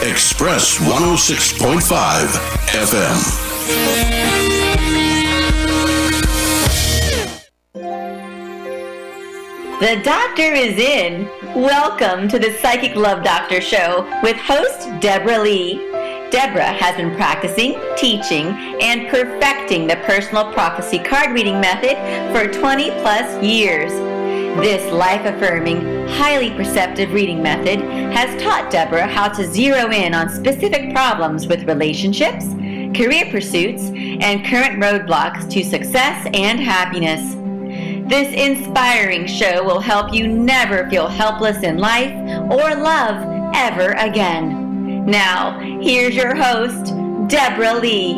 Express 106.5 FM. The doctor is in. Welcome to the Psychic Love Doctor Show with host Deborah Lee. Deborah has been practicing, teaching, and perfecting the personal prophecy card reading method for 20 plus years. This life-affirming, highly perceptive reading method has taught Deborah how to zero in on specific problems with relationships, career pursuits, and current roadblocks to success and happiness. This inspiring show will help you never feel helpless in life or love ever again. Now, here's your host, Deborah Lee.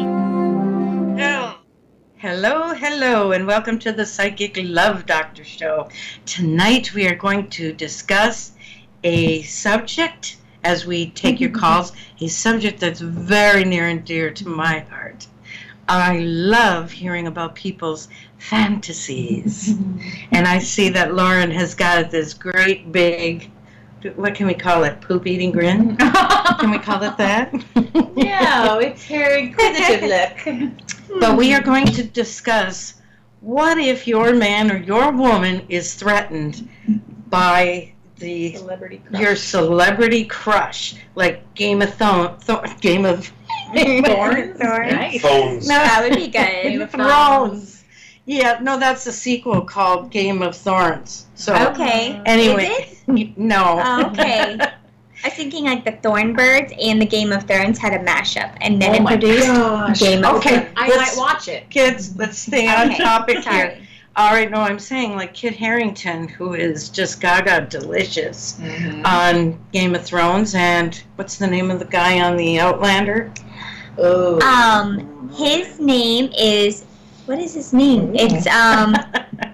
Hello, and welcome to the Psychic Love Doctor Show. Tonight we are going to discuss a subject, as we take your calls, a subject that's very near and dear to my heart. I love hearing about people's fantasies. And I see that Lauren has got this great big, what can we call it, poop-eating grin? Can we call it that? No, it's her inquisitive look. But we are going to discuss, what if your man or your woman is threatened by your celebrity crush, like Game of Thorns. Nice. Phones. No, that would be good. Game of Thrones. Yeah, no, that's a sequel called Game of Thorns. So Okay. anyway, Is it? no. Oh, okay. I was thinking like the Thornbirds and the Game of Thrones had a mashup, and then it produced Game of Okay. Thrones. I might watch it. Kids, let's stay on Okay, topic sorry. here. All right, no, I'm saying like Kit Harington, who is just gaga delicious on Game of Thrones, and what's the name of the guy on the Outlander? Oh. His name is, what is his name? It's,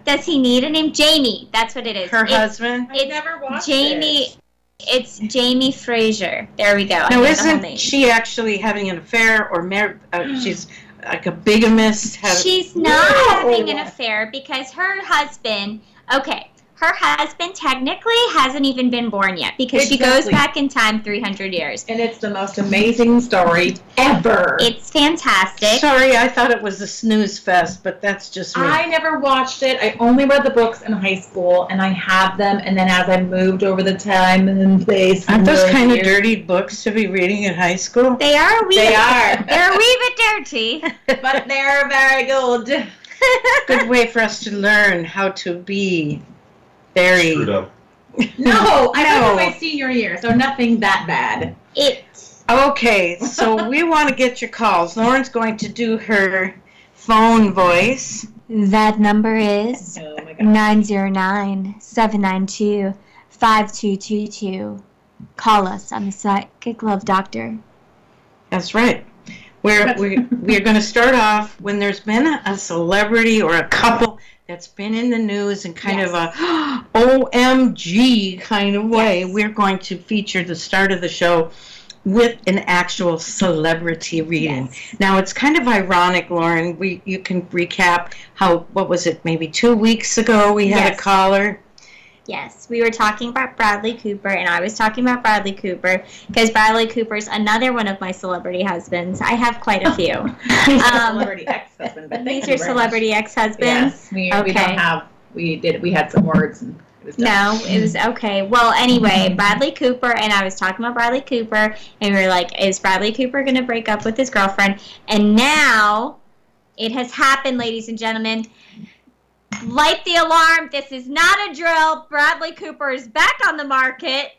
does he need a name? Jamie. That's what it is. Her husband? I never watched Jamie. it. It's Jamie Fraser. There we go. I Now, know the whole isn't name. she actually having an affair or married? She's like a bigamist? She's not having an affair because her husband, her husband technically hasn't even been born yet because she goes Exactly. back in time 300 years. And it's the most amazing story ever. It's fantastic. Sorry, I thought it was a snooze fest, but that's just me. I never watched it. I only read the books in high school, and I have them. And then as I moved over the time and place, Aren't and those the kind of years- dirty books to be reading in high school? They are a wee They bit, are. They're a wee bit dirty. but they're very good. Good way for us to learn how to be very... Screwed up. No, I No. went in my senior year, so nothing that bad. Okay, so we want to get your calls. Lauren's going to do her phone voice. That number is Oh my god. 909-792-5222. Call us on the Psychic Love Doctor. That's right. We're going to start off when there's been a celebrity or a couple that's been in the news in kind of a OMG kind of way. Yes. We're going to feature the start of the show with an actual celebrity reading. Yes. Now, it's kind of ironic, Lauren. You can recap what was it, maybe 2 weeks ago we had a Yes. caller. Yes, we were talking about Bradley Cooper, and I was talking about Bradley Cooper because Bradley Cooper's another one of my celebrity husbands. I have quite a few. Celebrity ex-husband, but thank These you are very celebrity ex-husbands. Yes, we Okay. don't have. We had some words, and it was done. No, it was okay. Well, anyway, Bradley Cooper, and I was talking about Bradley Cooper, and we were like, is Bradley Cooper going to break up with his girlfriend? And now it has happened, ladies and gentlemen. Light the alarm. This is not a drill. Bradley Cooper is back on the market.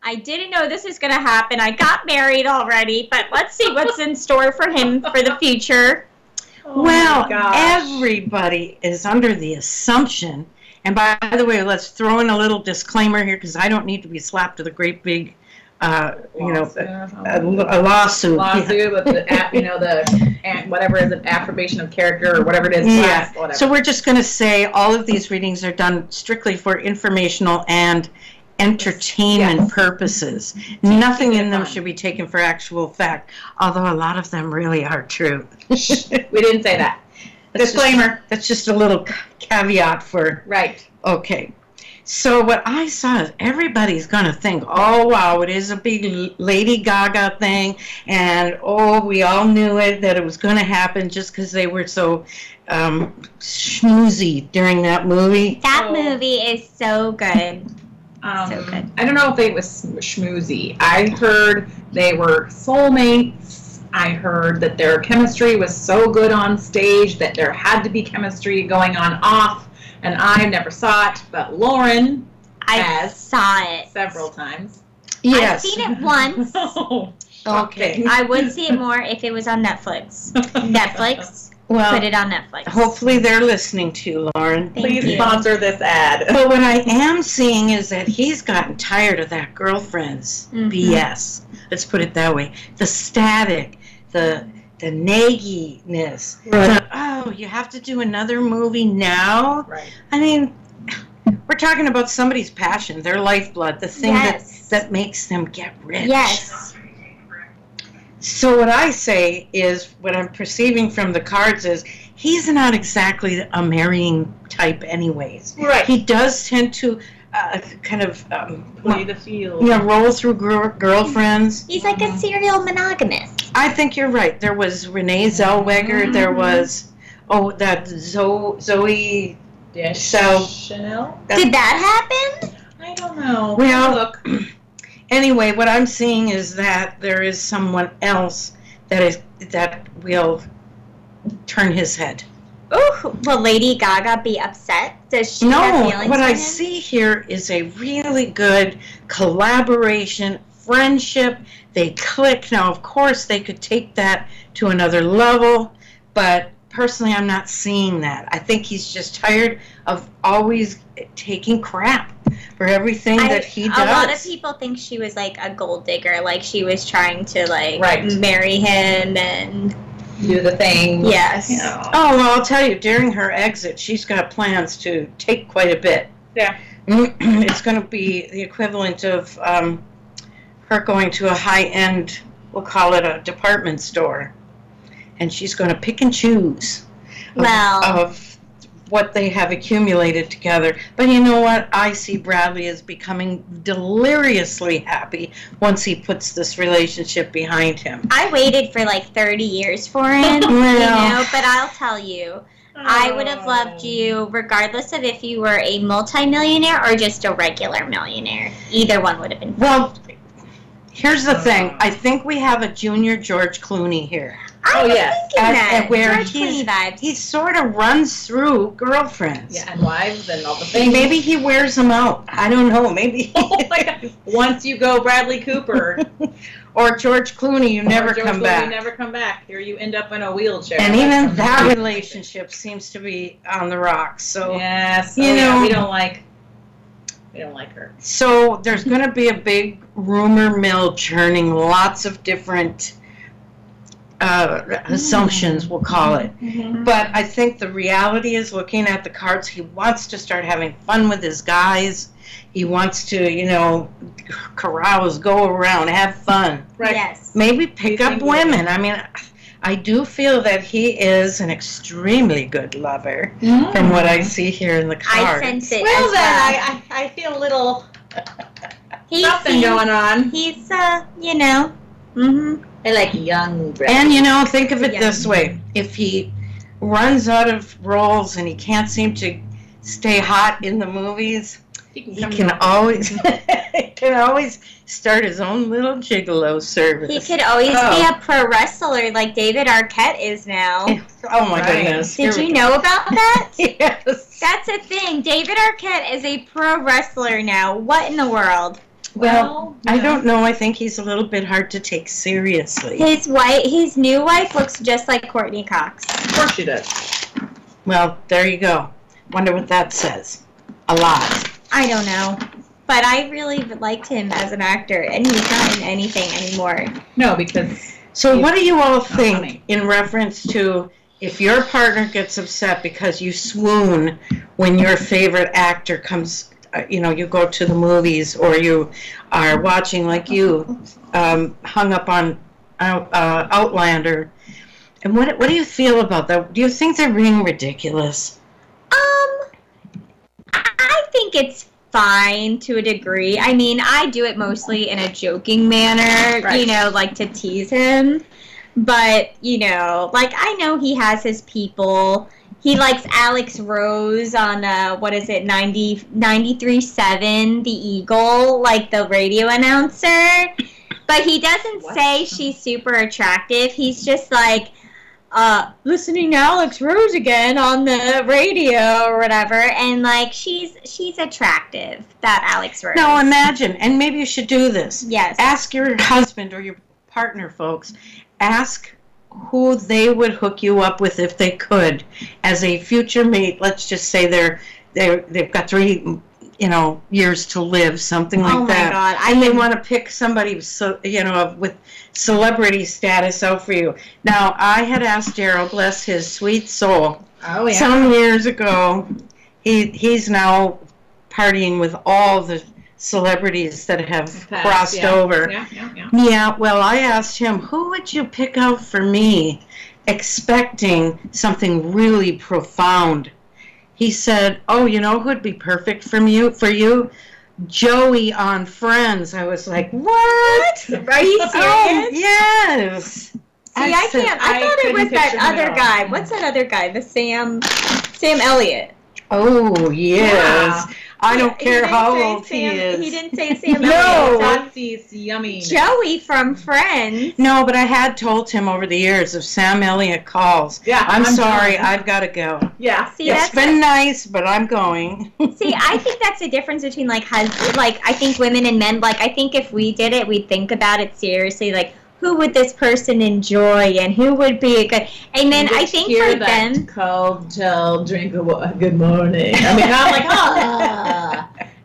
I didn't know this was going to happen. I got married already, but let's see what's in store for him for the future. Oh Well, my gosh. everybody is under the assumption, and by the way, let's throw in a little disclaimer here because I don't need to be slapped with a great big, a lawsuit. lawsuit with the whatever is an affirmation of character or whatever it is. Yeah. Whatever. So we're just going to say all of these readings are done strictly for informational and entertainment Yes. purposes. Nothing in them fun. should be taken for actual fact, although a lot of them really are true. We didn't say that. That's Disclaimer. That's just a little caveat for, Right. okay. So what I saw is everybody's going to think, oh, wow, it is a big Lady Gaga thing. And, oh, we all knew it, that it was going to happen just because they were so schmoozy during that movie. That movie is so good. So good. I don't know if they was schmoozy. I heard they were soulmates. I heard that their chemistry was so good on stage that there had to be chemistry going on off. And I never saw it, but Lauren saw it several times. Yes. I've seen it once. Oh, Okay. I would see it more if it was on Netflix. Netflix, Well, put it on Netflix. hopefully they're listening to you, Lauren. Thank Please you. sponsor this ad. But what I am seeing is that he's gotten tired of that girlfriend's Mhm. BS. Let's put it that way. The static, the nagginess. Right. Oh, you have to do another movie now? Right. I mean, we're talking about somebody's passion, their lifeblood, the thing Yes. that makes them get rich. Yes. So what I say is, what I'm perceiving from the cards is, he's not exactly a marrying type anyways. Right. He does tend to kind of Play the field. roll through girlfriends. He's like a serial monogamist. I think you're right. There was Renee Zellweger. There was, that Zoe Chanel? Did that happen? I don't know. Well, Look. Anyway, what I'm seeing is that there is someone else that will turn his head. Ooh, will Lady Gaga be upset? Does she have No, feelings what for I him? see here is a really good collaboration, friendship. They click. Now, of course, they could take that to another level, but personally, I'm not seeing that. I think he's just tired of always taking crap for everything that he does. A lot of people think she was like a gold digger, like she was trying to Right. marry him and Do the thing. yes. You know. Oh, well, I'll tell you, during her exit, she's got plans to take quite a bit. Yeah. It's going to be the equivalent of her going to a high-end, we'll call it a department store. And she's going to pick and choose of what they have accumulated together. But you know what? I see Bradley as becoming deliriously happy once he puts this relationship behind him. I waited for like 30 years for him, but I'll tell you, I would have loved you regardless of if you were a multimillionaire or just a regular millionaire. Either one would have been fine. Well, here's the thing. I think we have a junior George Clooney here. I was yes. thinking that. Where George Clooney vibes. he sort of runs through girlfriends. Yeah, and wives and all the things. Maybe he wears them out. I don't know. Maybe. Oh my God. Once you go Bradley Cooper. Or George Clooney, you never or George come Clooney, back. You never come back. Here you end up in a wheelchair. And even that relationship seems to be on the rocks. So Yes. You know- we don't like her. So there's going to be a big rumor mill churning lots of different assumptions, we'll call it. But I think the reality is, looking at the cards, he wants to start having fun with his guys. He wants to, carouse, go around, have fun. Right. Yes. Maybe pick You up think women. I mean, I do feel that he is an extremely good lover from what I see here in the I cards. sense it Well as then, I feel a little He's something going on. He's, mm-hmm. I like young Bradley. And, think of it Yeah. this way. If he runs out of roles and he can't seem to stay hot in the movies, he can always start his own little gigolo service. He could always be a pro wrestler like David Arquette is now. Oh, my Right. goodness. Did Here you we know about that? go. Yes. That's a thing. David Arquette is a pro wrestler now. What in the world? Well, I don't know. I think he's a little bit hard to take seriously. His new wife looks just like Courtney Cox. Of course she does. Well, there you go. Wonder what that says. A lot. I don't know. But I really liked him as an actor, and he's not in anything anymore. No, because So what do you all think funny. in reference to if your partner gets upset because you swoon when your favorite actor comes, you go to the movies, or you are watching, like you, hung up on Outlander. And what do you feel about that? Do you think they're being ridiculous? I think it's fine to a degree. I mean, I do it mostly in a joking manner, Right. you know, like to tease him. But, you know, like I know he has his people. He likes Alex Rose on, what is it, 93.7, The Eagle, like the radio announcer. But he doesn't say she's super attractive. He's just like, listening to Alex Rose again on the radio or whatever. And, like, she's attractive, that Alex Rose. Now imagine, and maybe you should do this. Yes. Ask your husband or your partner, folks. Ask who they would hook you up with if they could as a future mate. Let's just say they've got 3 years to live, something like that. Oh my God! And they want to pick somebody with celebrity status out for you. Now I had asked Daryl, bless his sweet soul, some years ago. He's now partying with all the celebrities that have crossed over. Yeah, well, I asked him, who would you pick out for me, expecting something really profound? He said, oh, you know who'd be perfect for you? Joey on Friends. I was like, what? Are you serious? Oh, yes. See, I can't. I thought it was that other guy. What's that other guy? The Sam Elliott. Oh, yes. Yeah. I don't care how old he is. He didn't say Sam No. Elliott. That's yummy. Joey from Friends. No, but I had told him over the years if Sam Elliott calls, I'm sorry, done. I've got to go. Yeah. See, It's been nice, but I'm going. See, I think that's the difference between like I think women and men. Like, I think if we did it, we'd think about it seriously. Like, who would this person enjoy, and who would be a good? And then I think for them, cold tell, drink a good morning. I mean, I'm like,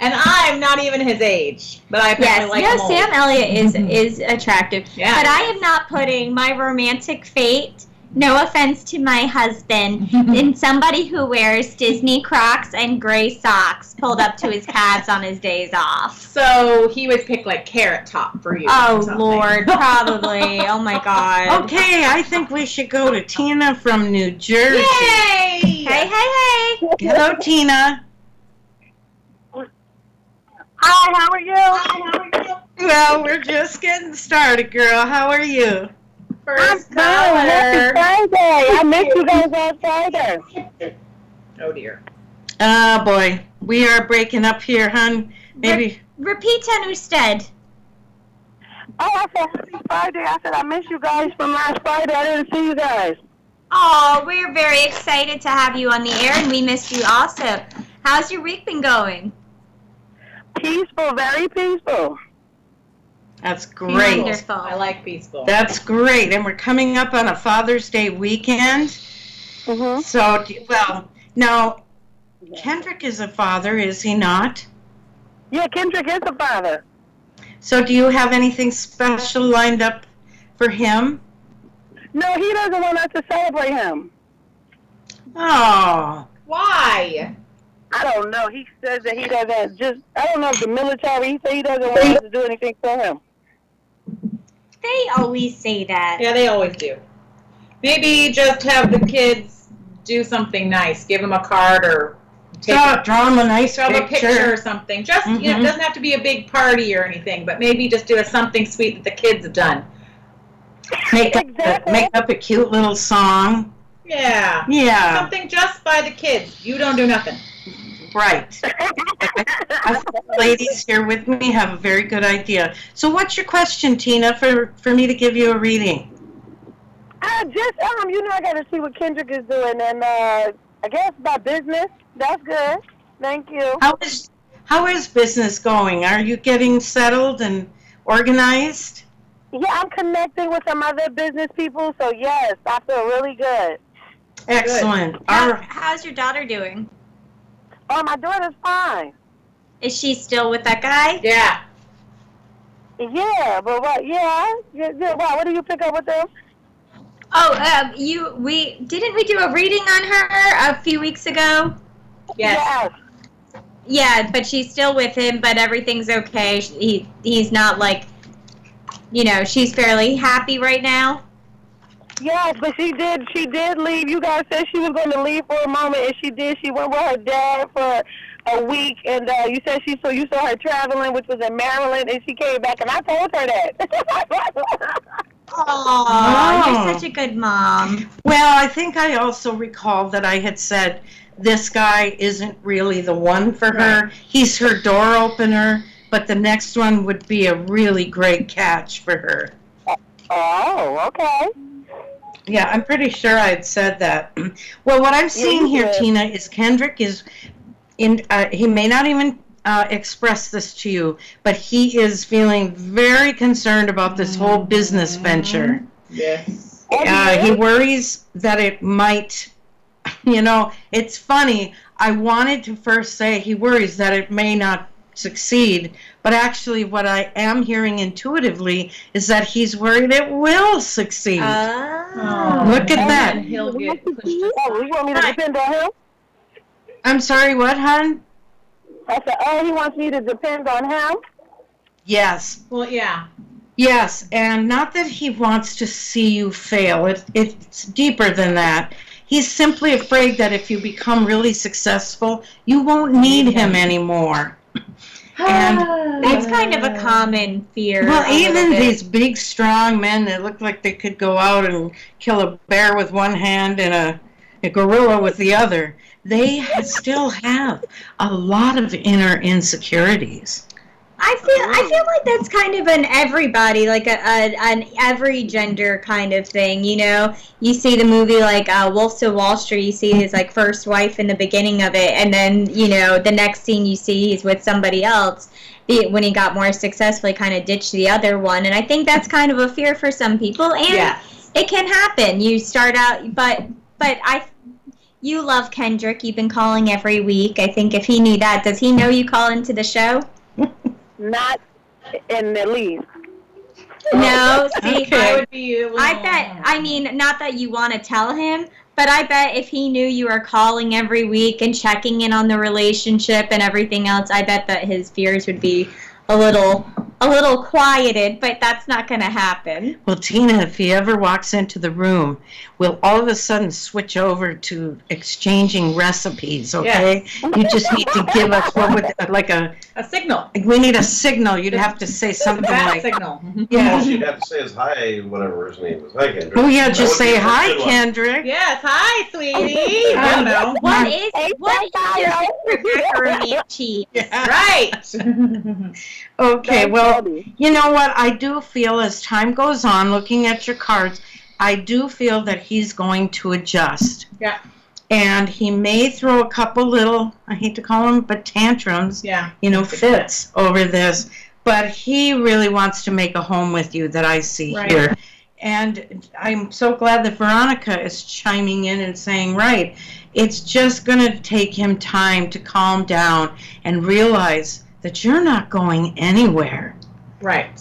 and I'm not even his age, but I apparently like him old. Sam Elliott is attractive. Yeah. But I am not putting my romantic fate. No offense to my husband, in somebody who wears Disney Crocs and gray socks pulled up to his calves on his days off. So he would pick like Carrot Top for you. Oh, or something. Lord, probably. Oh, my God. Okay, I think we should go to Tina from New Jersey. Yay! Hey. Hello, Tina. Hi, how are you? Well, we're just getting started, girl. How are you? First Happy caller. Friday. I missed you guys on Friday. Oh dear. Oh, boy. We are breaking up here, hon. Maybe. Repeat usted. Oh, I said happy Friday. I said I missed you guys from last Friday. I didn't see you guys. Oh, we're very excited to have you on the air, and we missed you also. How's your week been going? Peaceful, very peaceful. That's great. Wonderful. I like peaceful. That's great. And we're coming up on a Father's Day weekend. Mm-hmm. So, now, Kendrick is a father, is he not? Yeah, Kendrick is a father. So do you have anything special lined up for him? No, he doesn't want us to celebrate him. Oh. Why? I don't know. He says that he doesn't I don't know if the military, he said he doesn't want us to do anything for him. They always say that. Yeah, they always do. Maybe just have the kids do something nice. Give them a card or Draw him a nice show them a picture or something. Just, it doesn't have to be a big party or anything, but maybe just do something sweet that the kids have done. Make Exactly. up a cute little song. Yeah. Yeah, Something just by the kids. You don't do nothing. right. I think the ladies here with me have a very good idea. So what's your question, Tina, for me to give you a reading? I got to see what Kendrick is doing, and I guess by business. That's good. Thank you. How is business going? Are you getting settled and organized? Yeah, I'm connecting with some other business people, so yes, I feel really good. Excellent. How's your daughter doing? Oh, my daughter's fine. Is she still with that guy? Yeah. Yeah, but what? Yeah. Wow, what do you pick up with them? Oh, didn't we do a reading on her a few weeks ago? Yes. Yeah, but she's still with him, but everything's okay. He's not like, she's fairly happy right now. Yes, but she did leave. You guys said she was going to leave for a moment, and she did. She went with her dad a week, and you said you saw her traveling, which was in Maryland, and she came back, and I told her that. Oh, you're such a good mom. Well, I think I also recall that I had said this guy isn't really the one for her. He's her door opener, but the next one would be a really great catch for her. Oh, okay. Yeah, I'm pretty sure I had said that. Well, what I'm seeing here, did. Tina, is Kendrick is in. He may not even express this to you, but he is feeling very concerned about this whole business venture. Yes. He worries that it might. It's funny. I wanted to first say he worries that it may not succeed, but actually what I am hearing intuitively is that he's worried it will succeed. Look at that. And he'll get pushed You want me to depend on him? I'm sorry, what, hon? I said, he wants me to depend on him? Yes. Well, yeah. Yes, and not that he wants to see you fail. It's deeper than that. He's simply afraid that if you become really successful, you won't need him anymore. And That's kind of a common fear. well, even these big, strong men that look like they could go out and kill a bear with one hand and a gorilla with the other, they still have a lot of inner insecurities. I feel like that's kind of an everybody, like an every gender kind of thing. You see the movie like Wolves of Wall Street. You see his like first wife in the beginning of it, and then the next scene you see he's with somebody else. When he got more successful, he kind of ditched the other one, and I think that's kind of a fear for some people. And it can happen. You start out, but you love Kendrick. You've been calling every week. I think if he knew that, does he know you call into the show? Not in the least. No, see, I would be I bet, not that you want to tell him, but I bet if he knew you were calling every week and checking in on the relationship and everything else, I bet that his fears would be a little quieted, but that's not going to happen. Well, Tina, if he ever walks into the room, we'll all of a sudden switch over to exchanging recipes, okay? Yes. You just need to give us a signal. We need a signal. You'd have to say something like signal. Yeah. All she'd have to say is hi, whatever his name is. Hi, Kendrick. Oh yeah, just say hi, Kendrick. Yes, hi, sweetie. I don't know. What is Rebecca or cheese? Yeah. Right. Okay, well, you know what? I do feel as time goes on, looking at your cards, I do feel that he's going to adjust. Yeah. And he may throw a couple little, I hate to call them, but tantrums, fits over this. But he really wants to make a home with you that I see here. And I'm so glad that Veronica is chiming in and saying, right, it's just going to take him time to calm down and realize that you're not going anywhere. Right.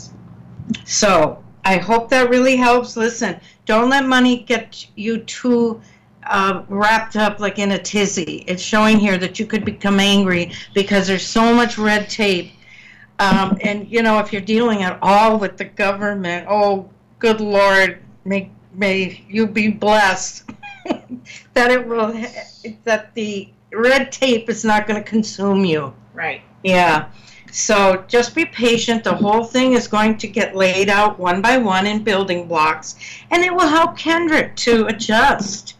So I hope that really helps. Listen, don't let money get you too wrapped up like in a tizzy. It's showing here that you could become angry because there's so much red tape. And, if you're dealing at all with the government, oh, good Lord, may you be blessed that the red tape is not going to consume you. Right. Yeah. So just be patient. The whole thing is going to get laid out one by one in building blocks, and it will help Kendrick to adjust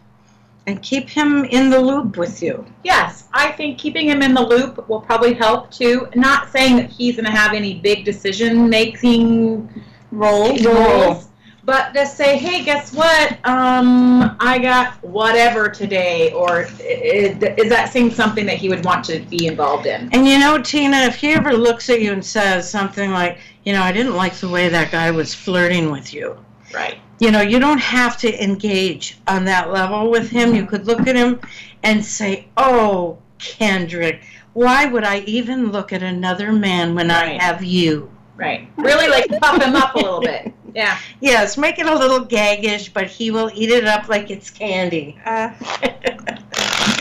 and keep him in the loop with you. Yes, I think keeping him in the loop will probably help too. Not saying that he's going to have any big decision-making roles. But just say, hey, guess what? I got whatever today. Or is that saying something that he would want to be involved in? And Tina, if he ever looks at you and says something like, I didn't like the way that guy was flirting with you. Right. You don't have to engage on that level with him. You could look at him and say, oh, Kendrick, why would I even look at another man when I have you? Right. Really puff him up a little bit. Yeah. Yes, make it a little gaggish, but he will eat it up like it's candy.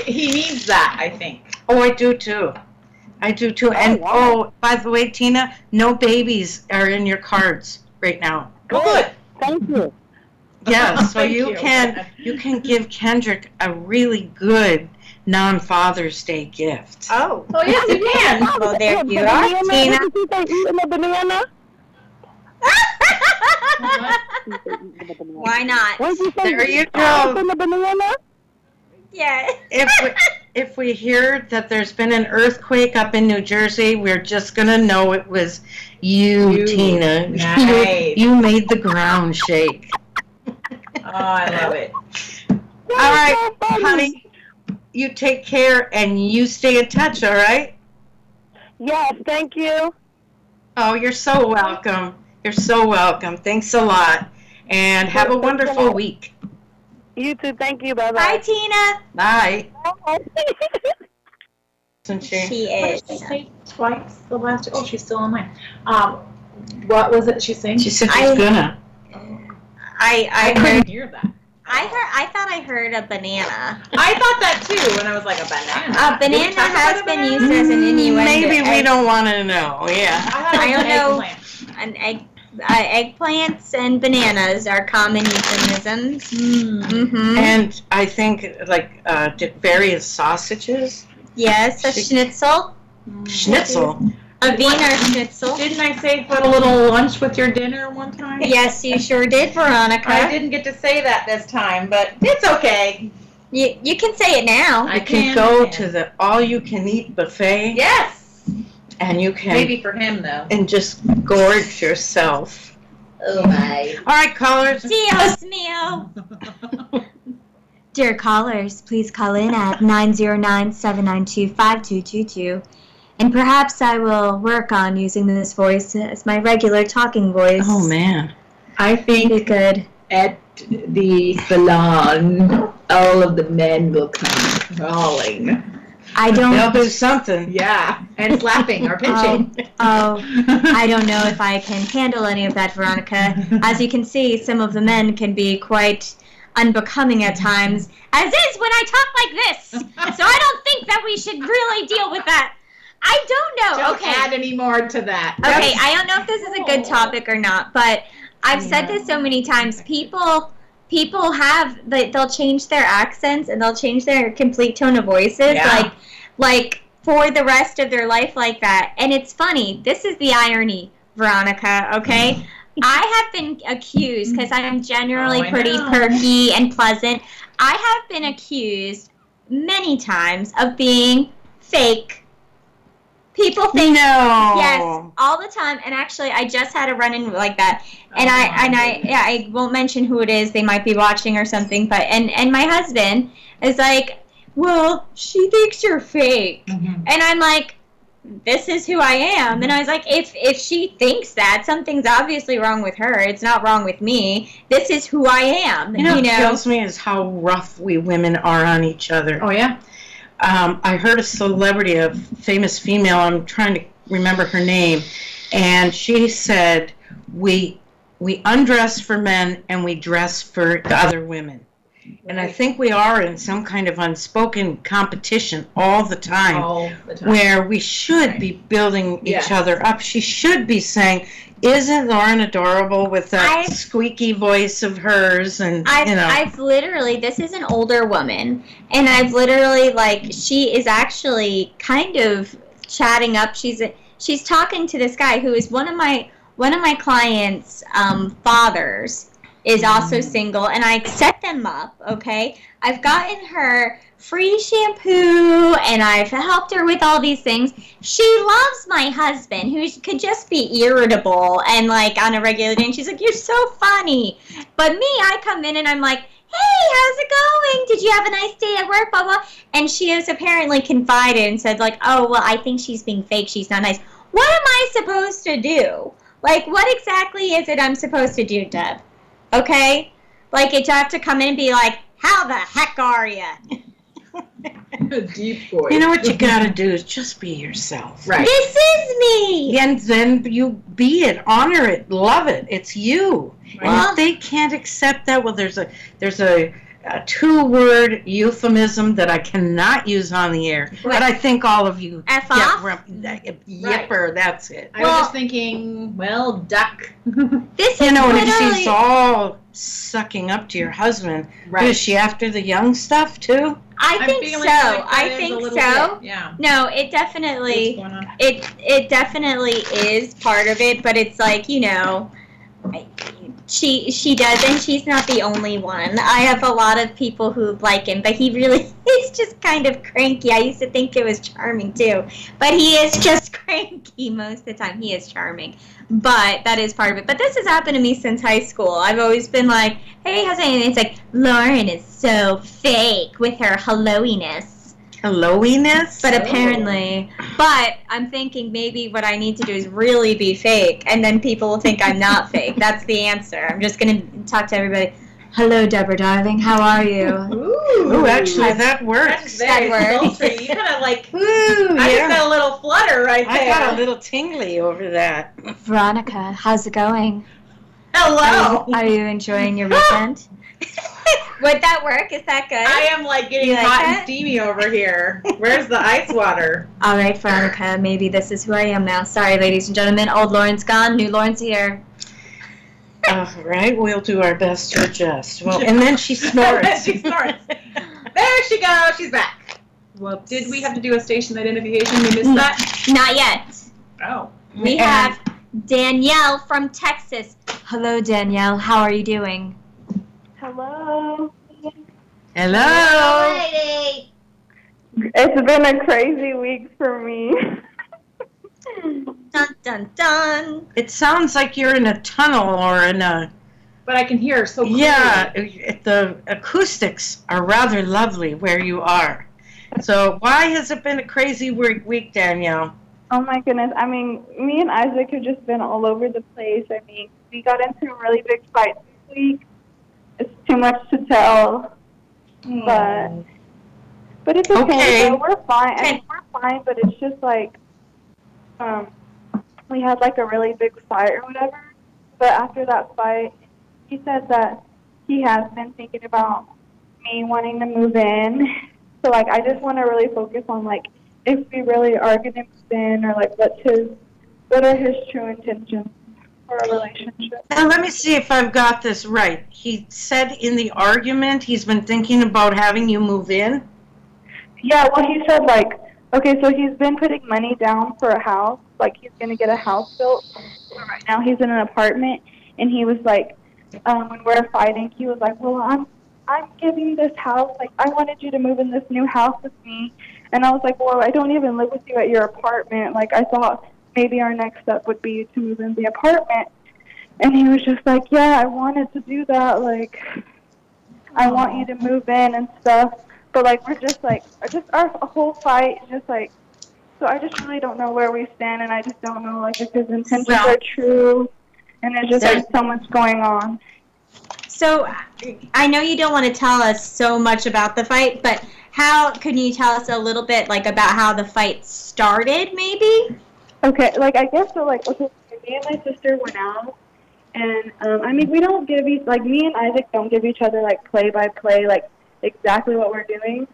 He needs that, I think. Oh, I do too. And, by the way, Tina, no babies are in your cards right now. Oh, good. Thank you. Yes, so Thank you can give Kendrick a really good non-Father's Day gift. Oh. Oh, yes, you can. Well, there you are, Tina. Did you say eating a banana? Why not? What did you say? There you go. Eating a banana? Yeah. If we hear that there's been an earthquake up in New Jersey, we're just gonna know it was you. Tina. Nice. You made the ground shake. Oh, I love it. All right, honey, you take care and you stay in touch, all right? Yes, thank you. Oh, you're so welcome. You're so welcome. Thanks a lot. And have a wonderful week. You too. Thank you. Bye, Bye-bye. Tina. Bye. Bye. Isn't she? She What is. did she say twice the last? Oh, she's still online. What was it she's saying? She said she's gonna. I couldn't heard. hear that. I thought I heard a banana. I thought that too, and I was like, a banana. A Did we banana talk has about a been banana? used as an innuendo. Maybe we don't want to know. Yeah. I don't know. Eggplant. Eggplants and bananas are common euphemisms. Mm-hmm. And I think like various sausages. Yes, a schnitzel. Schnitzel. A Wiener schnitzel. Didn't I say put a little lunch with your dinner one time? Yes, you sure did, Veronica. I didn't get to say that this time, but it's okay. You can say it now. You can go to the all-you-can-eat buffet. Yes. And you can. Maybe for him though. And just gorge yourself. Oh my. All right, callers. Dios mío. Dear callers, please call in at 909-792-5222. And perhaps I will work on using this voice as my regular talking voice. Oh, man. I think Be good. at the salon, all of the men will come crawling. They'll do something. Yeah, and slapping or pinching. I don't know if I can handle any of that, Veronica. As you can see, some of the men can be quite unbecoming at times, as is when I talk like this. So I don't think that we should really deal with that. I don't know. Don't add any more to that. Okay, I don't know if this is a good topic or not, but I've said this so many times. People they'll change their accents and they'll change their complete tone of voices, like for the rest of their life like that. And it's funny. This is the irony, Veronica, okay? I have been accused, because I am generally pretty perky and pleasant, I have been accused many times of being fake. People think yes, all the time. And actually, I just had a run-in like that. And I won't mention who it is. They might be watching or something. But and my husband is like, well, she thinks you're fake. Mm-hmm. And I'm like, this is who I am. And I was like, if she thinks that, something's obviously wrong with her. It's not wrong with me. This is who I am. You know what kills me is how rough we women are on each other. Oh, yeah? I heard a celebrity, a famous female, I'm trying to remember her name, and she said, we undress for men and we dress for the other women. And I think we are in some kind of unspoken competition all the time. Where we should be building each other up. She should be saying, isn't Lauren adorable with that squeaky voice of hers? And I've literally, this is an older woman, and I've literally, she is actually kind of chatting up. She's talking to this guy who is one of my clients' fathers. Is also single, and I set them up, okay? I've gotten her free shampoo, and I've helped her with all these things. She loves my husband, who could just be irritable and, on a regular day, and she's like, you're so funny. But me, I come in, and I'm like, hey, how's it going? Did you have a nice day at work, blah, blah? And she has apparently confided and said, oh, well, I think she's being fake. She's not nice. What am I supposed to do? What exactly is it I'm supposed to do, Deb? Okay? It's I have to come in and be like, how the heck are you? Deep voice. You know what you gotta do is just be yourself. Right. This is me! And then you be it, honor it, love it. It's you. Right. And if they can't accept that, well, there's a two-word euphemism that I cannot use on the air. What? But I think all of you... F off? Yipper, that's it. I was just thinking, well, duck. This is and she's all sucking up to your husband. Right. Is she after the young stuff too? I think so. I think so. Yeah. No, it definitely What's going on? it definitely is part of it, but it's like, she does, and she's not the only one. I have a lot of people who like him, but he's just kind of cranky. I used to think it was charming too, but he is just cranky most of the time. He is charming, but that is part of it. But this has happened to me since high school. I've always been like, hey, how's it? And it's like, Lauren is so fake with her helloiness. Helloiness? But but I'm thinking maybe what I need to do is really be fake, and then people will think I'm not fake. That's the answer. I'm just going to talk to everybody. Hello, Deborah, darling. How are you? Ooh, actually, that works. That's very sultry. You kind of like, I just got a little flutter right there. I got a little tingly over that. Veronica, how's it going? Hello. Are you enjoying your weekend? Would that work? Is that good? I am like getting hot and steamy over here. Where's the ice water? All right, Veronica, maybe this is who I am now. Sorry, ladies and gentlemen. Old Lauren's gone. New Lauren's here. All right, we'll do our best to adjust. Well, and then she snorts. She snorts. There she goes. She's back. Well, did we have to do a station identification? We missed that? Not yet. Oh. We have Danielle from Texas. Hello, Danielle. How are you doing? Hello. Hello. Lady. It's been a crazy week for me. Dun, dun, dun. It sounds like you're in a tunnel or in a... But I can hear so clearly. Yeah, the acoustics are rather lovely where you are. So why has it been a crazy week, Danielle? Oh my goodness. I mean, me and Isaac have just been all over the place. I mean, we got into a really big fight this week. It's too much to tell. But it's okay. So we're fine. I mean, we're fine, but it's just like we had like a really big fight or whatever. But after that fight, he said that he has been thinking about me wanting to move in. So like I just want to really focus on like if we really are going to move in, or like what are his true intentions for a relationship. Now let me see if I've got this right. He said in the argument he's been thinking about having you move in? Yeah, well he said like, okay, so he's been putting money down for a house, like he's going to get a house built. So right now he's in an apartment, and he was like, when we're fighting, he was like, well, I'm giving this house, like I wanted you to move in this new house with me. And I was like, well, I don't even live with you at your apartment. Like I thought maybe our next step would be to move in the apartment. And he was just like, yeah, I wanted to do that. Like, I want you to move in and stuff. But, like, we're just, like, our whole fight is just, like, so I just really don't know where we stand. And I just don't know, like, if his intentions are true. And there's just, like, so much going on. So, I know you don't want to tell us so much about the fight, but can you tell us a little bit, like, about how the fight started, maybe? Okay, like, I guess so, like, okay, me and my sister went out, and, I mean, we don't give like, me and Isaac don't give each other, like, play-by-play, like, exactly what we're doing,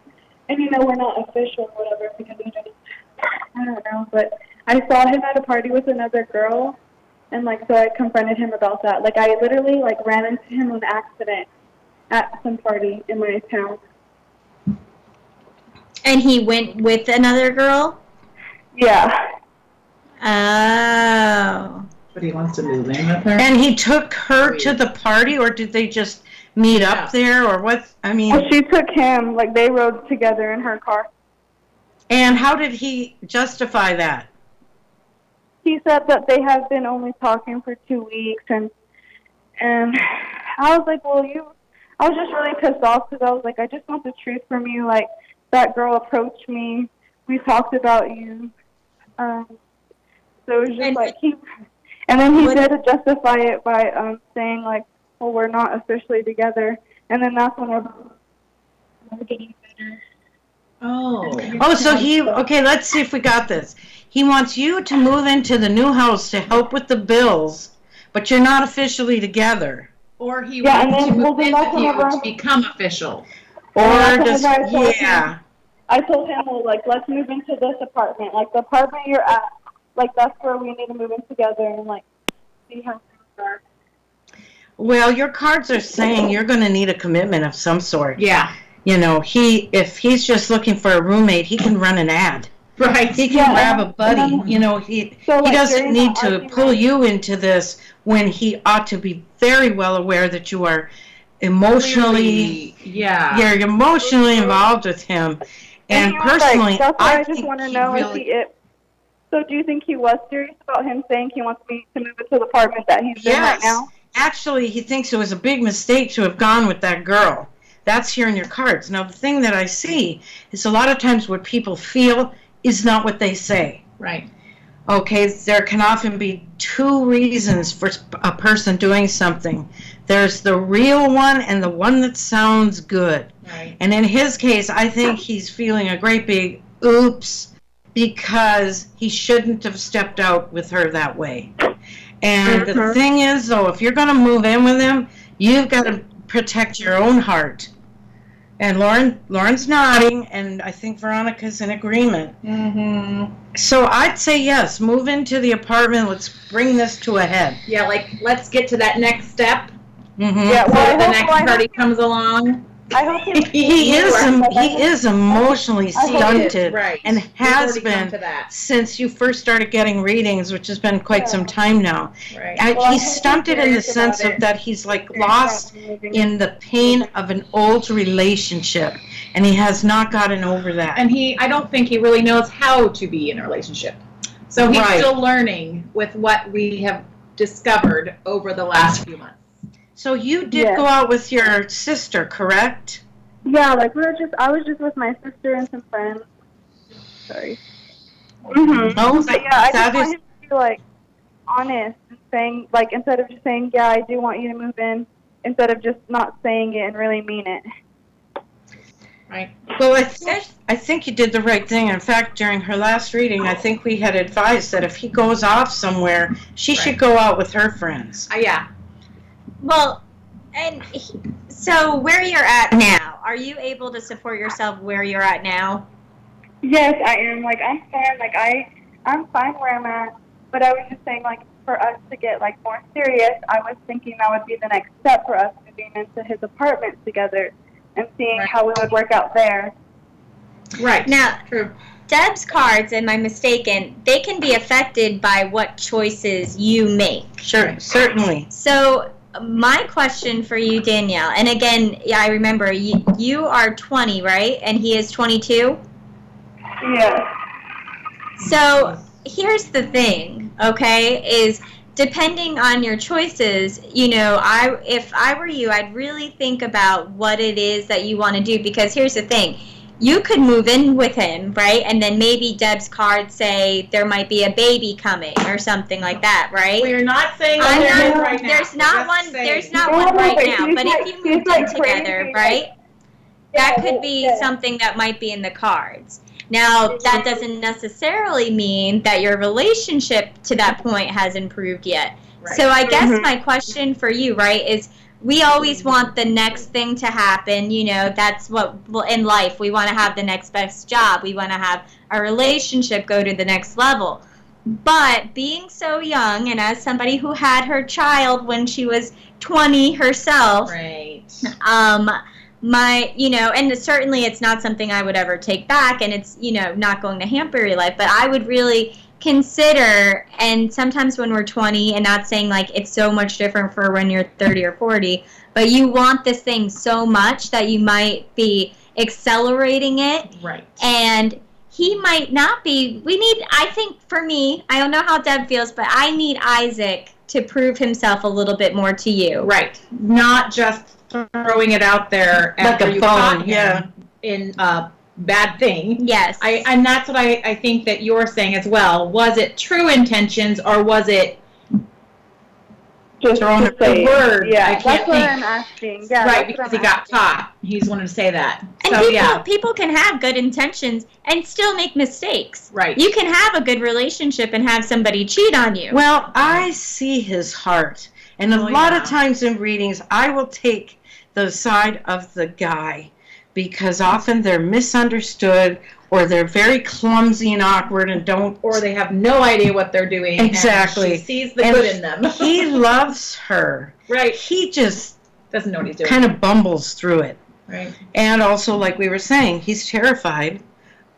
and, you know, we're not official or whatever, because we just, I don't know, but I saw him at a party with another girl, and, like, so I confronted him about that. Like, I literally, like, ran into him on accident at some party in my town. And he went with another girl? Yeah. Oh. But he wants to move in with her? And he took her to the party, or did they just meet up there, or what? I mean... Well, she took him. Like, they rode together in her car. And how did he justify that? He said that they have been only talking for 2 weeks, and I was like, well, I was just really pissed off, because I was like, I just want the truth from you. Like, that girl approached me. We talked about you. So it was just like and then he did justify it by saying like, well, we're not officially together, and then that's when we're getting better. Oh, so okay, let's see if we got this. He wants you to move into the new house to help with the bills, but you're not officially together. Or he wants to move in with you to become official. Or just, yeah. I told him, well, like, let's move into this apartment. Like, the apartment you're at, like, that's where we need to move in together and, like, see how things are. Well, your cards are saying you're going to need a commitment of some sort. Yeah. If he's just looking for a roommate, he can run an ad. Right. He can grab a buddy. He like, doesn't need to argument, pull you into this when he ought to be very well aware that you are emotionally, you're emotionally involved with him. And personally, that's why I just think want to he know really, So do you think he was serious about him saying he wants me to move into the apartment that he's in right now? Actually, he thinks it was a big mistake to have gone with that girl. That's here in your cards. Now, the thing that I see is a lot of times what people feel is not what they say. Right. Okay, there can often be two reasons for a person doing something. There's the real one and the one that sounds good. Right. And in his case, I think he's feeling a great big oops because he shouldn't have stepped out with her that way. And the thing is, though, if you're going to move in with him, you've got to protect your own heart. And Lauren's nodding, and I think Veronica's in agreement. Mm-hmm. So I'd say yes, move into the apartment. Let's bring this to a head. Yeah, like, let's get to that next step. Mm-hmm. Yeah, well, So the next party comes along. I hope he is emotionally stunted, right. and has We've already come been to that. since you first started getting readings, which has been quite some time now. Right. He's stunted in the sense of that he's like lost in the pain of an old relationship, and he has not gotten over that. And I don't think he really knows how to be in a relationship. So he's still learning with what we have discovered over the last few months. So you did go out with your sister, correct? Yeah, like I was just with my sister and some friends. Sorry. Mm-hmm. Oh, but yeah, I just want him to be like honest and saying, like, instead of just saying, yeah, I do want you to move in, instead of just not saying it and really mean it. Right. Well, I think you did the right thing. In fact, during her last reading, I think we had advised that if he goes off somewhere, she should go out with her friends. Yeah. Well, and so where you're at now, are you able to support yourself where you're at now? Yes, I am. Like, I'm fine. Like, I'm fine where I'm at. But I was just saying, like, for us to get, like, more serious, I was thinking that would be the next step for us moving into his apartment together and seeing how we would work out there. Right. Now, True. Deb's cards, am I mistaken, they can be affected by what choices you make. Sure, certainly. So my question for you, Danielle, and again, I remember you are 20, right? And he is 22? Yeah. So here's the thing, okay, is depending on your choices, if I were you, I'd really think about what it is that you want to do, because here's the thing. You could move in with him, right? And then maybe Deb's cards say there might be a baby coming or something like that, right? We're not saying right now. There's not one right now. But if you moved in together, right? That could be something that might be in the cards. Now, that doesn't necessarily mean that your relationship to that point has improved yet. Right. So I guess my question for you, right, is we always want the next thing to happen. That's what in life. We want to have the next best job. We want to have our relationship go to the next level. But being so young, and as somebody who had her child when she was 20 herself, right. And certainly it's not something I would ever take back, and it's, not going to hamper your life, but I would really consider, and sometimes when we're 20, and not saying like it's so much different for when you're 30 or 40, but you want this thing so much that you might be accelerating it. Right. And he might not be. I think for me, I don't know how Deb feels, but I need Isaac to prove himself a little bit more to you. Right. Not just throwing it out there after like a you phone, caught him in a bad thing. Yes. And that's what I think that you're saying as well. Was it true intentions, or was it just the word? Yeah, I can't that's what think. I'm asking. Yeah, right, because he got caught. He's wanted to say that. And so, people can have good intentions and still make mistakes. Right. You can have a good relationship and have somebody cheat on you. Well, I see his heart. And a lot of times in readings, I will take the side of the guy, because often they're misunderstood, or they're very clumsy and awkward and don't. Or they have no idea what they're doing. Exactly. And she sees the good in them. He loves her. Right. He just doesn't know what he's doing. kind of bumbles through it. Right. And also, like we were saying, he's terrified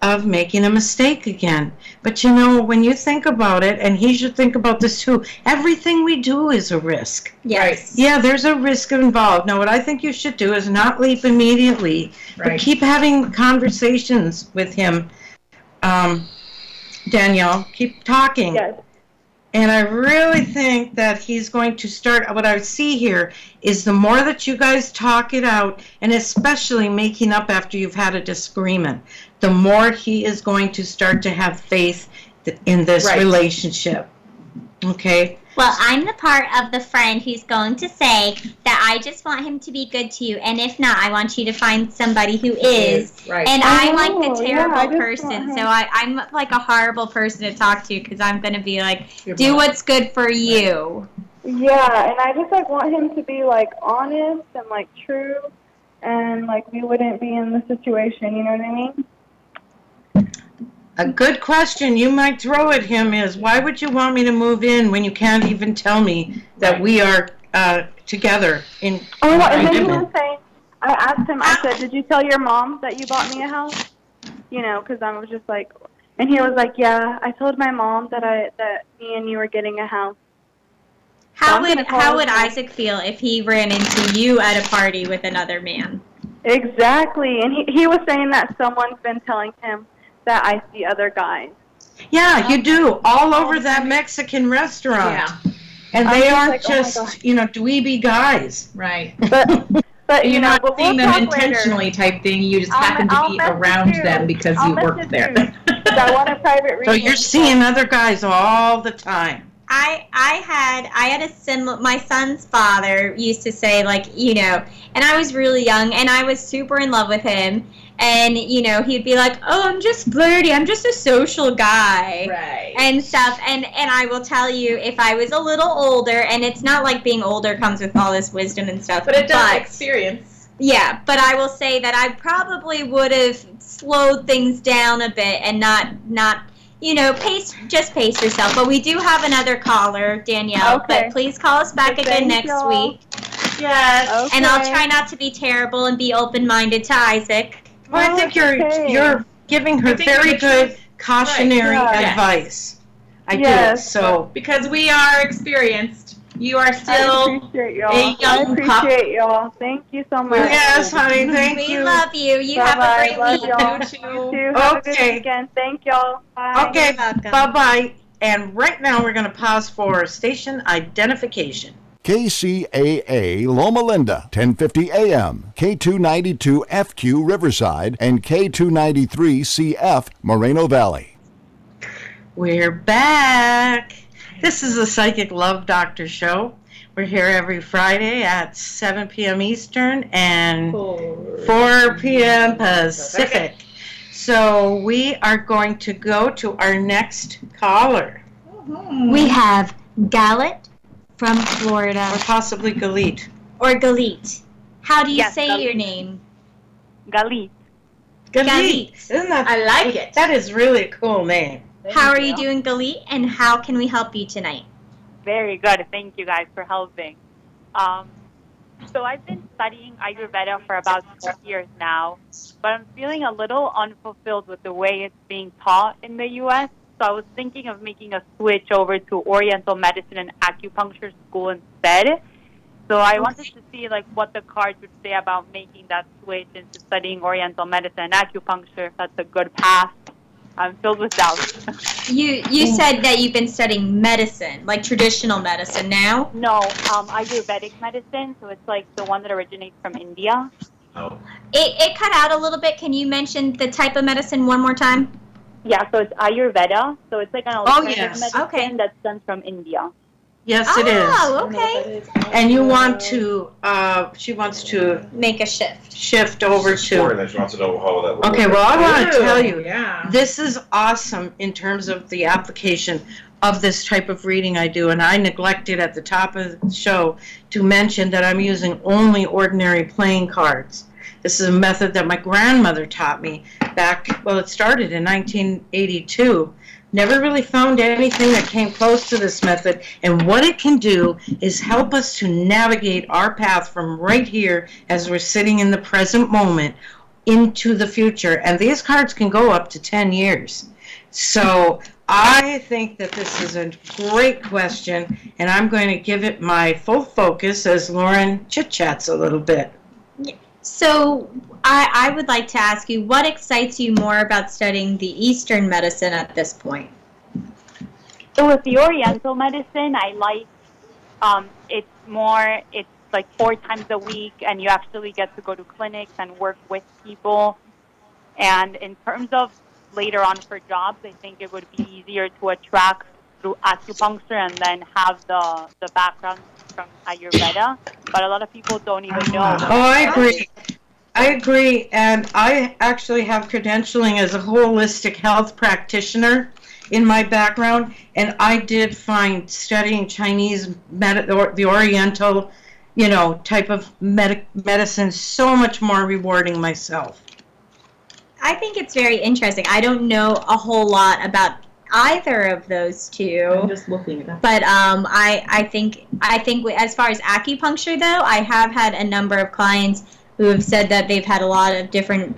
of making a mistake again. But you know, when you think about it, and he should think about this too, everything we do is a risk. Yes. Yeah, there's a risk involved. Now, what I think you should do is not leap immediately, but keep having conversations with him. Danielle, keep talking. Yes. And I really think that he's going to start, what I see here is the more that you guys talk it out, and especially making up after you've had a disagreement, the more he is going to start to have faith in this relationship. Okay? Well, I'm the part of the friend who's going to say that I just want him to be good to you, and if not, I want you to find somebody who is. Right. And I'm like the terrible I just person, want him. so I'm like a horrible person to talk to because I'm going to be like, do what's good for you. Yeah, and I just like want him to be like honest and like true, and like we wouldn't be in the situation. You know what I mean? A good question you might throw at him is, why would you want me to move in when you can't even tell me that we are together in Oh, and then he agreement? was saying, I asked him, I said, did you tell your mom that you bought me a house? You know, because I was just like, and he was like, yeah, I told my mom that me and you were getting a house. How would Isaac feel if he ran into you at a party with another man? Exactly, and he was saying that someone's been telling him that I see other guys. Yeah, you do, all over that Mexican restaurant. Yeah. And I'm they just aren't like, oh my just, God. you know, dweeby guys. Right. But you You're know, not but we'll seeing them talk intentionally later. type thing. You just I'll happen to be message around you. them because I'll you work message there. you, 'cause I want a private reading. So you're seeing other guys all the time. I had a similar, my son's father used to say, like, you know, and I was really young and I was super in love with him, and, you know, he'd be like, oh, I'm just flirty, I'm just a social guy. Right. And stuff, and I will tell you, if I was a little older, and it's not like being older comes with all this wisdom and stuff, But it does experience. Yeah, but I will say that I probably would have slowed things down a bit and not you know, pace yourself. But we do have another caller, Danielle. Okay. But please call us back again next y'all. week. Yes. Okay. And I'll try not to be terrible and be open-minded to Isaac. Well, I think okay. you're giving her I think very you're good cautionary Right, yeah. advice. I Yes. do. So Because we are experienced. You are I still appreciate y'all. a young I pup. appreciate y'all. Thank you so much. yes, honey, thank We you. love you. You Bye-bye. have a great Love week. y'all. You too. You too. Have a good Okay. weekend. Thank y'all. Bye. Okay, You're welcome. bye-bye. And right now we're going to pause for station identification. KCAA Loma Linda, 1050 AM, K292FQ Riverside, and K293CF Moreno Valley. We're back. This is the Psychic Love Doctor Show. We're here every Friday at 7 p.m. Eastern and 4 p.m. Pacific. So we are going to go to our next caller, We have Gallet from Florida. or possibly Galit. Or Galit. How do you Yes, say Galit. your name? Galit. Galit. Isn't that? I like it. That is really a cool name. How are you doing, Galit? And how can we help you tonight? Very good. Thank you guys for helping. So I've been studying Ayurveda for about 2 years now, but I'm feeling a little unfulfilled with the way it's being taught in the U.S. So I was thinking of making a switch over to Oriental medicine and acupuncture school instead. So I wanted to see like what the cards would say about making that switch into studying Oriental medicine and acupuncture, if that's a good path. I'm filled with doubts. You said that you've been studying medicine, like traditional medicine now? No, Ayurvedic medicine, so it's like the one that originates from India. It cut out a little bit. Can you mention the type of medicine one more time? Yeah, so it's Ayurveda, so it's like an alternative yes. medicine Okay. that's done from India. Yes, it is. Oh, okay. And you want to, she wants to Make a shift. shift over Exploring to. that, she wants to know how that would Okay, work. well, I want to tell you, Yeah. this is awesome in terms of the application of this type of reading I do, and I neglected at the top of the show to mention that I'm using only ordinary playing cards. This is a method that my grandmother taught me back, well, it started in 1982. Never really found anything that came close to this method. And what it can do is help us to navigate our path from right here as we're sitting in the present moment into the future. And these cards can go up to 10 years. So I think that this is a great question, and I'm going to give it my full focus as Lauren chit-chats a little bit. So I would like to ask you, what excites you more about studying the Eastern medicine at this point? So with the Oriental medicine, I like it's like 4 times a week, and you actually get to go to clinics and work with people. And in terms of later on for jobs, I think it would be easier to attract through acupuncture and then have the background from Ayurveda. But a lot of people don't even know. Oh, I agree. I agree, and I actually have credentialing as a holistic health practitioner in my background, and I did find studying Chinese, or the Oriental, type of medicine so much more rewarding myself. I think it's very interesting. I don't know a whole lot about either of those two. I'm just looking at that. But I think as far as acupuncture, though, I have had a number of clients who have said that they've had a lot of different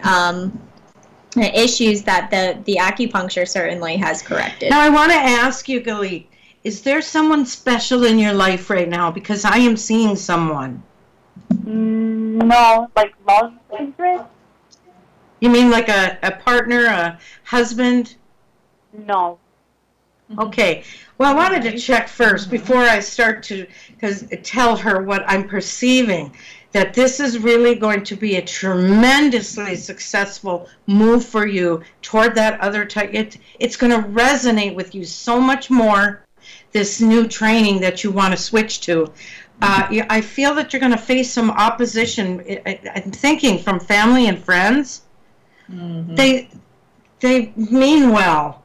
issues that the acupuncture certainly has corrected. Now, I want to ask you, Galit, is there someone special in your life right now? Because I am seeing someone. No, like love interest? You mean like a partner, a husband? No. Okay. Well, I wanted to check first before I start to tell her what I'm perceiving, that this is really going to be a tremendously successful move for you toward that other type. It's going to resonate with you so much more, this new training that you want to switch to. I feel that you're going to face some opposition, I'm thinking, from family and friends. Mm-hmm. They mean well,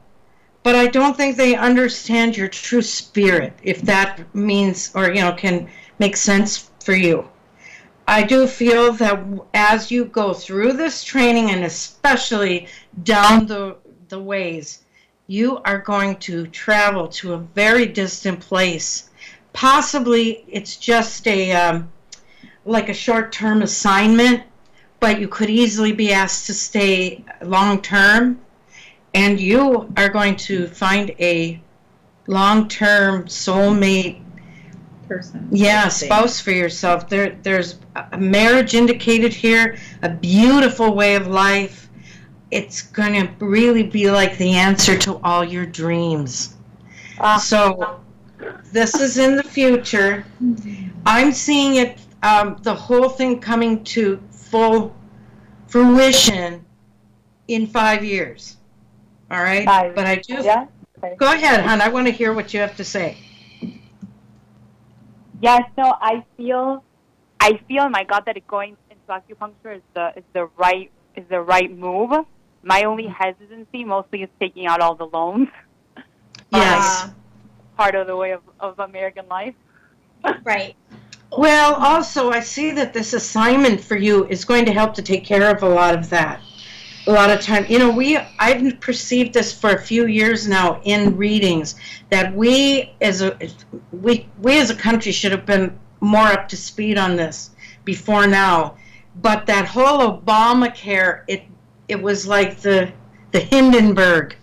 but I don't think they understand your true spirit, if that means or can make sense for you. I do feel that as you go through this training, and especially down the ways, you are going to travel to a very distant place. Possibly it's just like a short-term assignment, but you could easily be asked to stay long-term, and you are going to find a long-term soulmate person. Yeah, spouse for yourself. There's a marriage indicated here, a beautiful way of life. It's going to really be like the answer to all your dreams. So this is in the future. I'm seeing it, the whole thing coming to full fruition in 5 years. All right? But I do... Yeah? Okay. Go ahead, hon. I want to hear what you have to say. Yeah, so I feel in my gut that going into acupuncture is the right move. My only hesitancy mostly is taking out all the loans. Yes. Part of the way of American life. Right. Well, also, I see that this assignment for you is going to help to take care of a lot of that. A lot of time, I've perceived this for a few years now in readings, that we as a country should have been more up to speed on this before now. But that whole Obamacare, it was like the Hindenburg,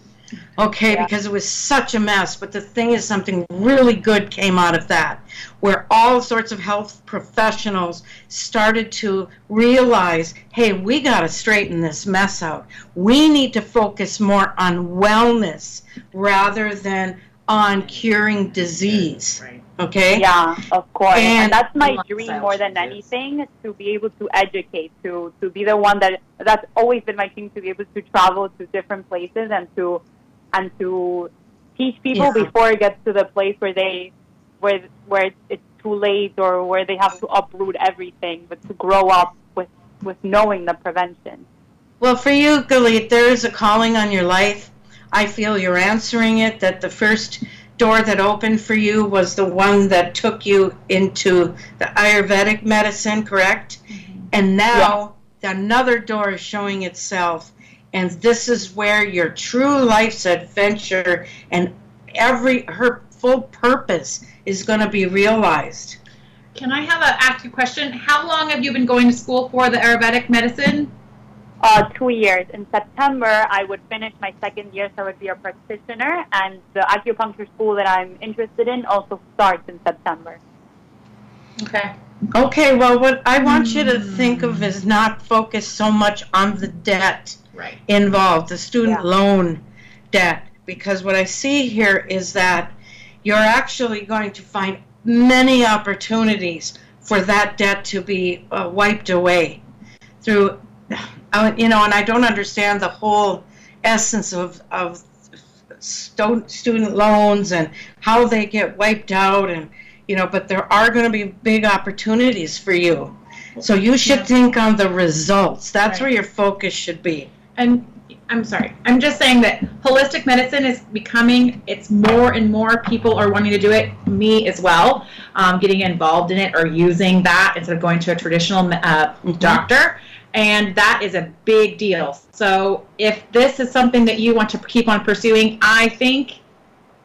because it was such a mess. But the thing is, something really good came out of that, where all sorts of health professionals started to realize, hey, we got to straighten this mess out. We need to focus more on wellness rather than on curing disease. Right. Okay? Yeah, of course. And that's my And dream more than anything, to be able to educate, to be the one that's always been my dream, to be able to travel to different places and to teach people before it gets to the place where it's too late, or where they have to uproot everything, but to grow up with knowing the prevention. Well, for you, Galit, there is a calling on your life. I feel you're answering it, that the first door that opened for you was the one that took you into the Ayurvedic medicine, correct? Mm-hmm. And now another door is showing itself, and this is where your true life's adventure and her full purpose is going to be realized. Can I ask you a question? How long have you been going to school for the Ayurvedic medicine? 2 years. In September, I would finish my second year, so I would be a practitioner, and the acupuncture school that I'm interested in also starts in September. Okay, well, what I want you to think of is not focus so much on the debt involved, the student loan debt, because what I see here is that you're actually going to find many opportunities for that debt to be wiped away through, and I don't understand the whole essence of student loans and how they get wiped out, and but there are going to be big opportunities for you. So you should think on the results. That's where your focus should be. And I'm sorry, I'm just saying that holistic medicine is becoming, it's more and more people are wanting to do it, me as well, getting involved in it or using that instead of going to a traditional doctor. And that is a big deal. So if this is something that you want to keep on pursuing, I think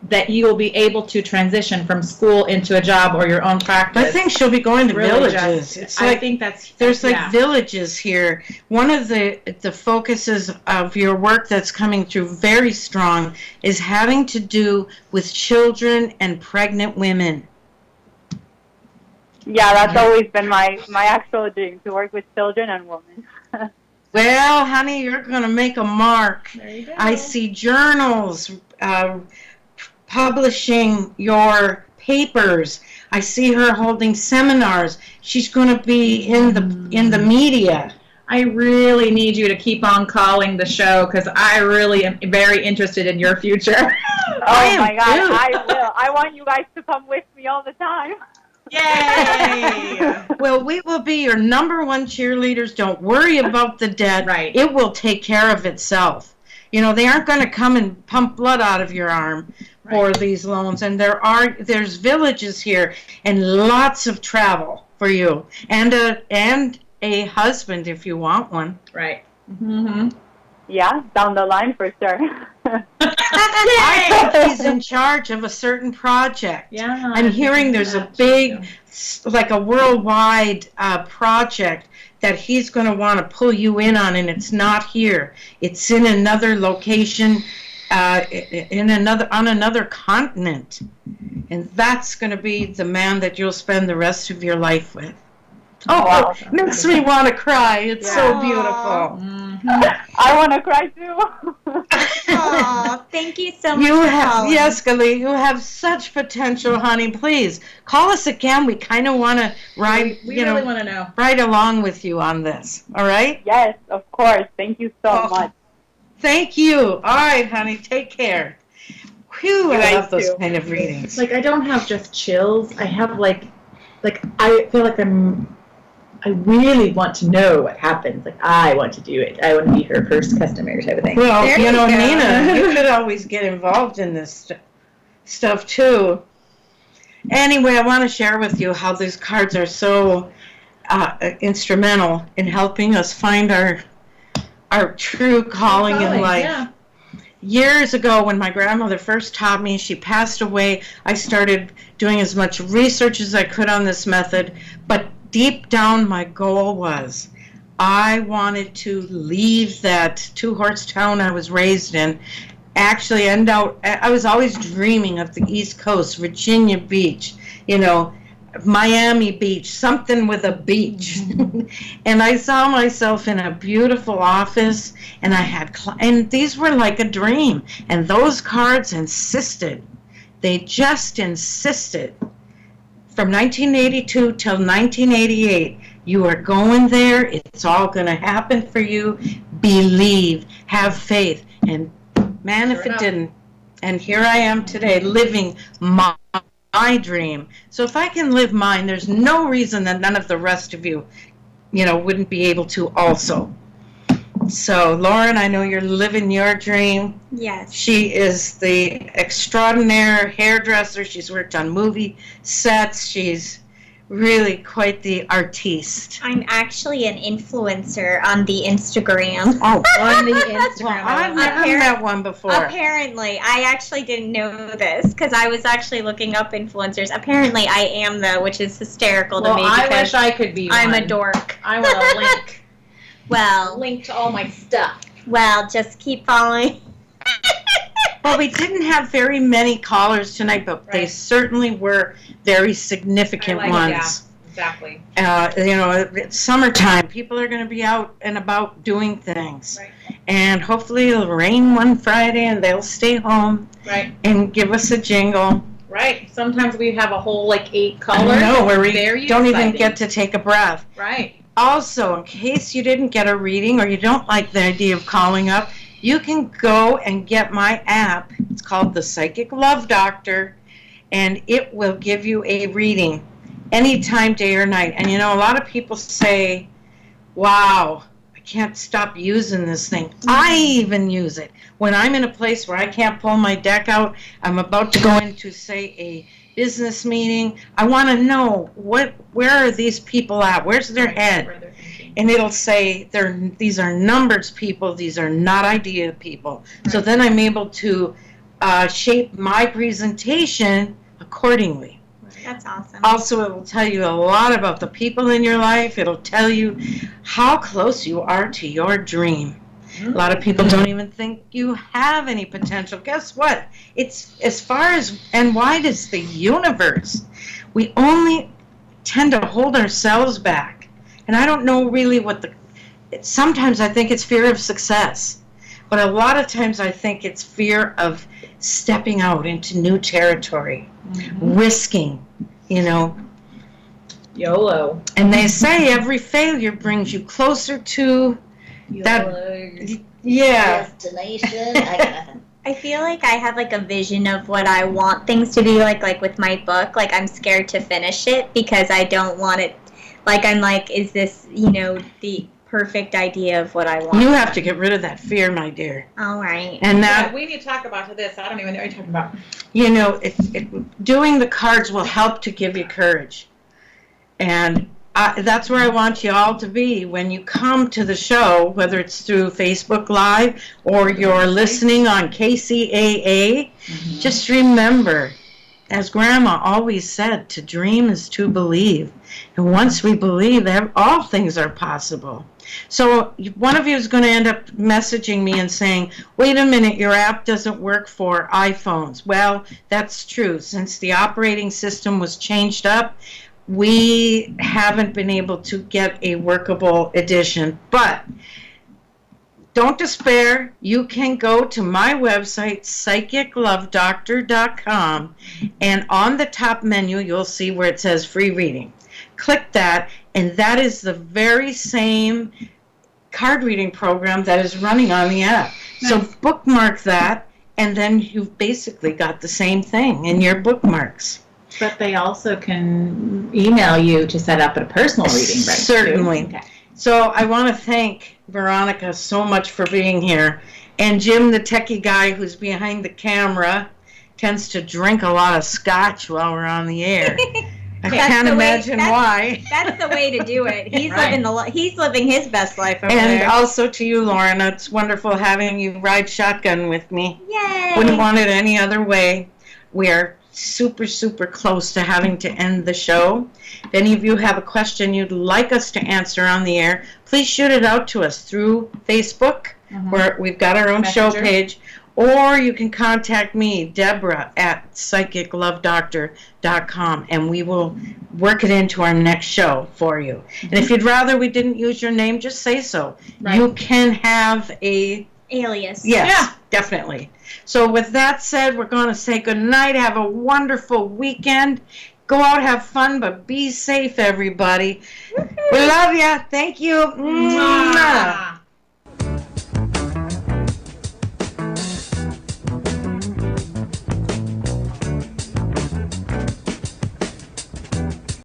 that you will be able to transition from school into a job or your own practice. I think she'll be going to really villages. I think there's villages here. One of the focuses of your work that's coming through very strong is having to do with children and pregnant women. Yeah, that's always been my actual dream, to work with children and women. Well, honey, you're going to make a mark. There you go. I see journals, publishing your papers. I see her holding seminars. She's going to be in the media. I really need you to keep on calling the show because I really am very interested in your future. Oh my God, I will. I want you guys to come with me all the time. Yay! Well, we will be your number one cheerleaders. Don't worry about the debt. Right. It will take care of itself. They aren't going to come and pump blood out of your arm for these loans. And there's villages here and lots of travel for you, and a husband if you want one. Right. Mm-hmm. Yeah, down the line for sure. I think he's in charge of a certain project. Yeah. I'm hearing there's a big, like a worldwide project that he's going to want to pull you in on, and it's not here. It's in another location, on another continent, and that's going to be the man that you'll spend the rest of your life with. Oh, wow. It makes me want to cry. It's so beautiful. Mm-hmm. I want to cry too. Oh, thank you so much for calling. Yes, Gali, you have such potential, honey. Please call us again. We kind of want to ride. We really want to know. Ride along with you on this. All right? Yes, of course. Thank you so much. Thank you. All right, honey. Take care. Whew, I love those too. kind of readings. Like, I don't have just chills. I have like I feel like I really want to know what happens. Like, I want to do it. I want to be her first customer type of thing. Well, There you go. Nina, you could always get involved in this stuff, too. Anyway, I want to share with you how these cards are so instrumental in helping us find our true calling in life. Yeah. Years ago, when my grandmother first taught me, she passed away, I started doing as much research as I could on this method, but deep down, my goal was I wanted to leave that two-horse town I was raised in, actually end out. I was always dreaming of the East Coast, Virginia Beach, Miami Beach, something with a beach. And I saw myself in a beautiful office, and I had, and these were like a dream. And those cards insisted. They just insisted. From 1982 till 1988, you are going there. It's all going to happen for you. Believe, have faith. And man, if it didn't. And here I am today living my dream. So if I can live mine, there's no reason that none of the rest of you, wouldn't be able to also. So, Lauren, I know you're living your dream. Yes. She is the extraordinaire hairdresser. She's worked on movie sets. She's really quite the artiste. I'm actually an influencer on the Instagram. Oh, On the Instagram. well, I've never met one before. Apparently, I actually didn't know this because I was actually looking up influencers. Apparently, I am though, which is hysterical to me. I because wish I could be I'm one. a dork. I want a link. Well, Link to all my stuff. well, just keep following. Well, we didn't have very many callers tonight, but they Right. certainly were very significant ones. Yeah, exactly. It's summertime. People are going to be out and about doing things. Right. And hopefully it'll rain one Friday and they'll stay home Right. and give us a jingle. Right. Sometimes we have a whole 8 callers. No, where we Very don't even exciting. get to take a breath. Right. Also, in case you didn't get a reading or you don't like the idea of calling up, you can go and get my app. It's called the Psychic Love Doctor, and it will give you a reading anytime, day or night. And a lot of people say, wow, I can't stop using this thing. I even use it. When I'm in a place where I can't pull my deck out, I'm about to go into, say, a business meeting. I want to know where are these people at? Where's their head? Where they're thinking. And it'll say these are numbers people. These are not idea people. So then I'm able to shape my presentation accordingly. That's awesome. Also, it will tell you a lot about the people in your life. It'll tell you how close you are to your dream. A lot of people don't even think you have any potential. Guess what? It's as far as and wide as the universe. We only tend to hold ourselves back. And I don't know really sometimes I think it's fear of success. But a lot of times I think it's fear of stepping out into new territory, risking, YOLO. And they say every failure brings you closer to destination. I got nothing. I feel like I have a vision of what I want things to be like with my book. I'm scared to finish it because I don't want it. I'm is this the perfect idea of what I want? You have to get rid of that fear, my dear. All right. And that We need to talk about this. I don't even know what you're talking about. doing the cards will help to give you courage. And that's where I want you all to be when you come to the show, whether it's through Facebook Live or you're listening on KCAA. Just remember, as Grandma always said, to dream is to believe. And once we believe, all things are possible. So one of you is going to end up messaging me and saying, wait a minute, your app doesn't work for iPhones. Well, that's true. Since the operating system was changed up, we haven't been able to get a workable edition. But don't despair. You can go to my website, psychiclovedoctor.com, and on the top menu, you'll see where it says free reading. Click that, and that is the very same card reading program that is running on the app. Nice. So bookmark that, and then you've basically got the same thing in your bookmarks. But they also can email you to set up a personal reading, right? Certainly. Okay. So I want to thank Veronica so much for being here. And Jim, the techie guy who's behind the camera, tends to drink a lot of scotch while we're on the air. I can't imagine why. That's the way to do it. He's he's living his best life over and there. Also to you, Lauren, it's wonderful having you ride shotgun with me. Yay! Wouldn't want it any other way. We are super, super close to having to end the show. If any of you have a question you'd like us to answer on the air, please shoot it out to us through Facebook, where we've got our own show page, or you can contact me, Deborah, at psychiclovedoctor.com, and we will work it into our next show for you. And if you'd rather we didn't use your name, just say so. Right. You can have a alias. Yes, yeah. Definitely. So with that said, we're going to say good night. Have a wonderful weekend. Go out, have fun, but be safe, everybody. We love you. Thank you. Mwah.